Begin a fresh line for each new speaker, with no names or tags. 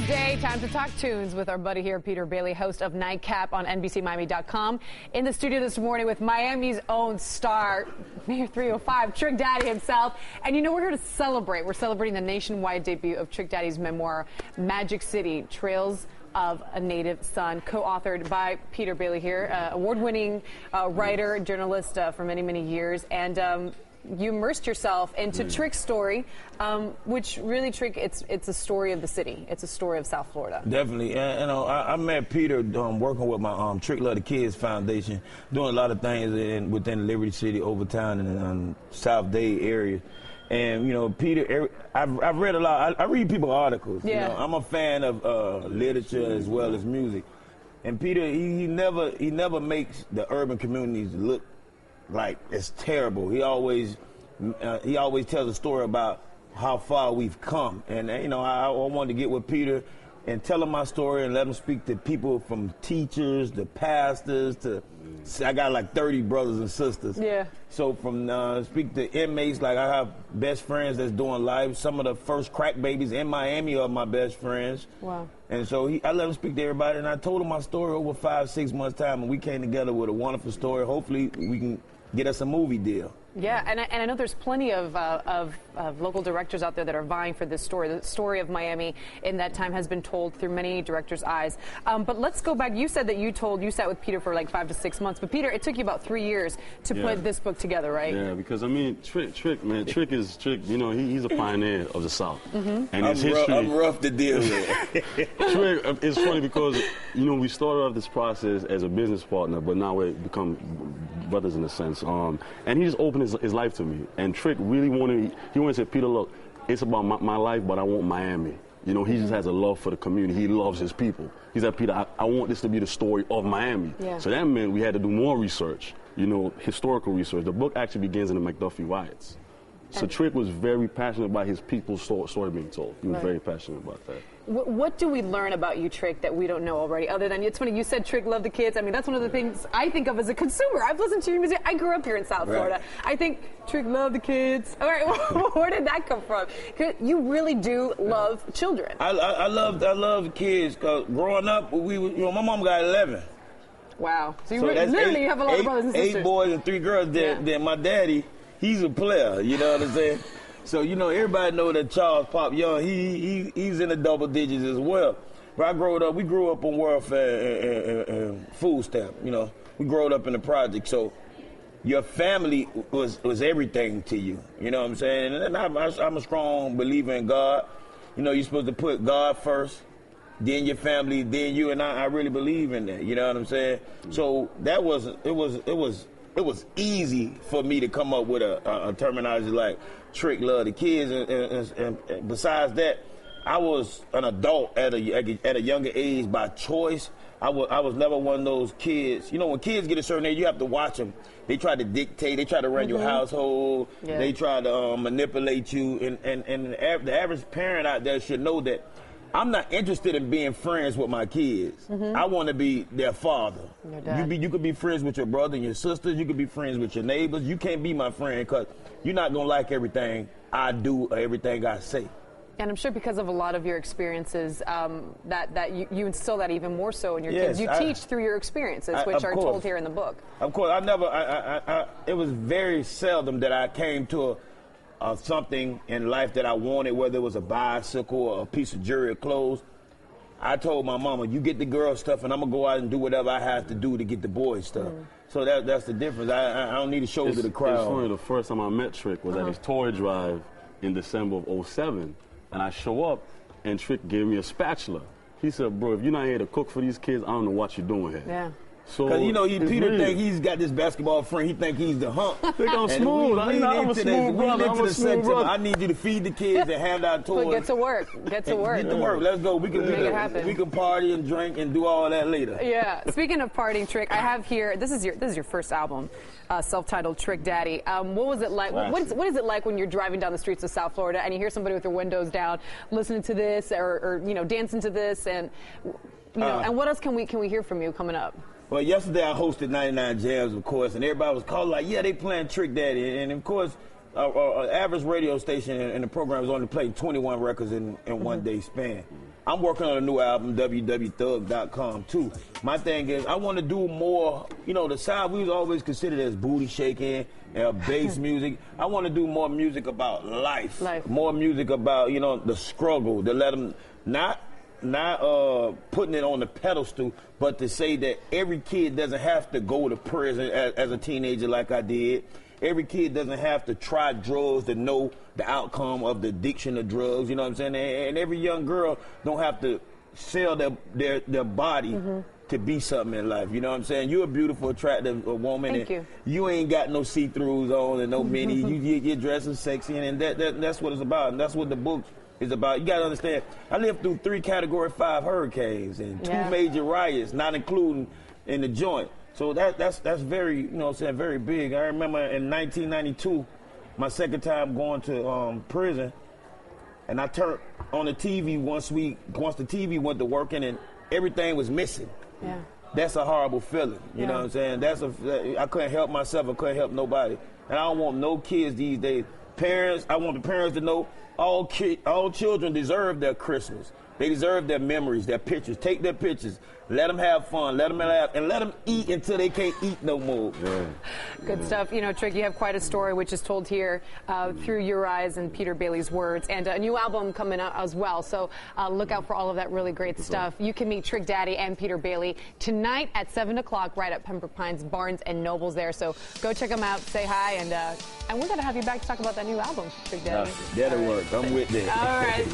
Thursday, time to talk tunes with our buddy here, Peter Bailey, host of Nightcap on NBCMiami.com. In the studio this morning with Miami's own star, Mayor 305, Trick Daddy himself. And you know, we're here to celebrate. We're celebrating the nationwide debut of Trick Daddy's memoir, Magic City, Trails of a Native Son, co-authored by Peter Bailey here, award-winning writer, journalist for many, many years. And you immersed yourself into Trick's story, which really, Trick, it's a story of the city. It's a story of South Florida.
Definitely. You know, I met Peter working with my Trick Love the Kids Foundation, doing a lot of things within Liberty City, Overtown, and South Day area. And, you know, Peter, I've read a lot. I read people's articles.
Yeah.
You know, I'm a fan of literature as well as music. And Peter, he never makes the urban communities look like it's terrible. He always tells a story about how far we've come. And, you know, I wanted to get with Peter and tell him my story and let him speak to people from teachers to pastors to, I got like 30 brothers and sisters. Yeah. So from speak to inmates, like I have best friends that's doing life. Some of the first crack babies in Miami are my best friends. Wow. And so I let him speak to everybody, and I told him my story over 5-6 months' time, and we came together with a wonderful story. Hopefully we can get us a movie deal.
Yeah, and I know there's plenty of local directors out there that are vying for this story. The story of Miami in that time has been told through many directors' eyes. But let's go back. You said that you sat with Peter for like 5 to 6 months. But Peter, it took you about 3 years to put this book together, right?
Yeah, because I mean, Trick, Trick. You know, he's a pioneer of the South, and his history.
I'm rough to deal with.
Trick, it's funny because you know we started off this process as a business partner, but now we become brothers in a sense. And he just opened his life to me. And Trick really wanted to say, Peter, look, it's about my life, but I want Miami. You know, he just has a love for the community. He loves his people. He said, Peter, I want this to be the story of Miami. Yeah. So that meant we had to do more research, you know, historical research. The book actually begins in the McDuffie riots. So Trick was very passionate about his people's story being told. He was very passionate about that.
What do we learn about you, Trick, that we don't know already? Other than, it's funny, you said Trick loved the kids. I mean, that's one of the things I think of as a consumer. I've listened to your music. I grew up here in South Florida. I think Trick loved the kids. All right, where did that come from? You really do love children.
I love kids. Cause growing up, my mom got 11.
Wow. So you literally have a lot of brothers and sisters.
8 boys and 3 girls. Then my daddy, he's a player. You know what I'm saying? So, you know, everybody know that Charles Pop Young, he's in the double digits as well. But we grew up on welfare and food stamp, you know. We grew up in the project. So your family was everything to you, you know what I'm saying? And I'm a strong believer in God. You know, you're supposed to put God first, then your family, then you, and I really believe in that, you know what I'm saying? So it was easy for me to come up with a terminology like Trick Love the Kids, and besides that, I was an adult at a younger age by choice. I was never one of those kids. You know, when kids get a certain age, you have to watch them. They try to dictate. They try to run your household. Yeah. They try to manipulate you. And the average parent out there should know that I'm not interested in being friends with my kids. I want to be their father. You could be friends with your brother and your sisters. You could be friends with your neighbors. You can't be my friend because you're not going to like everything I do or everything I say.
And I'm sure because of a lot of your experiences, that you instill that even more so in your kids. You teach through your experiences, which are told here in the book.
Of course. It was very seldom that I came to something in life that I wanted, whether it was a bicycle or a piece of jewelry or clothes. I told my mama, you get the girl stuff and I'm going to go out and do whatever I have to do to get the boy stuff. So that's the difference. I don't need to show to the crowd.
It's funny, the first time I met Trick was at his toy drive in December of '07. And I show up and Trick gave me a spatula. He said, bro, if you're not here to cook for these kids, I don't know what you're doing here. Yeah.
Because, you know, Peter think he's got this basketball friend. He think he's the hump.
Think I'm smooth. I'm a smooth brother.
I need you to feed the kids and hand out toys.
Get to work. Get to work.
Get to work. Let's go. We can party and drink and do all that later.
Yeah. Speaking of partying, Trick, I have here, this is your first album, self-titled Trick Daddy. What was it like? What is it like when you're driving down the streets of South Florida and you hear somebody with their windows down listening to this or you know, dancing to this, and you know, and what else can we hear from you coming up?
Well, yesterday I hosted 99 Jams, of course, and everybody was calling like, yeah, they playing Trick Daddy. And of course, an average radio station in the program is only playing 21 records in one day span. I'm working on a new album, www.thug.com, too. My thing is, I want to do more, you know, the South, we was always considered as booty shaking and bass music. I want to do more music about life. More music about, you know, the struggle, to let them not putting it on the pedestal, but to say that every kid doesn't have to go to prison as a teenager like I did. Every kid doesn't have to try drugs to know the outcome of the addiction of drugs, you know what I'm saying? And every young girl don't have to sell their body to be something in life, you know what I'm saying? You're a beautiful, attractive woman.
Thank you.
You ain't got no see-throughs on and no mini. You're dressing sexy, and that's what it's about, and that's what the book is about. You got to understand, I lived through 3 Category 5 hurricanes and 2 major riots, not including in the joint. So that's very, you know what I'm saying, very big. I remember in 1992, my second time going to prison, and I turned on the TV once the TV went to working and everything was missing. Yeah. That's a horrible feeling, you know what I'm saying? I couldn't help myself, I couldn't help nobody. And I don't want no kids these days. Parents, I want the parents to know all children deserve their Christmas. They deserve their memories, their pictures. Take their pictures. Let them have fun. Let them laugh. And let them eat until they can't eat no more. Yeah.
Good stuff. You know, Trick, you have quite a story which is told here through your eyes and Peter Bailey's words. And a new album coming out as well. So look out for all of that really great stuff. You can meet Trick Daddy and Peter Bailey tonight at 7 o'clock right at Pembroke Pines, Barnes and Nobles there. So go check them out, say hi, and we're going to have you back to talk about that new album, Trick Daddy.
That'll work. I'm with that.
All right.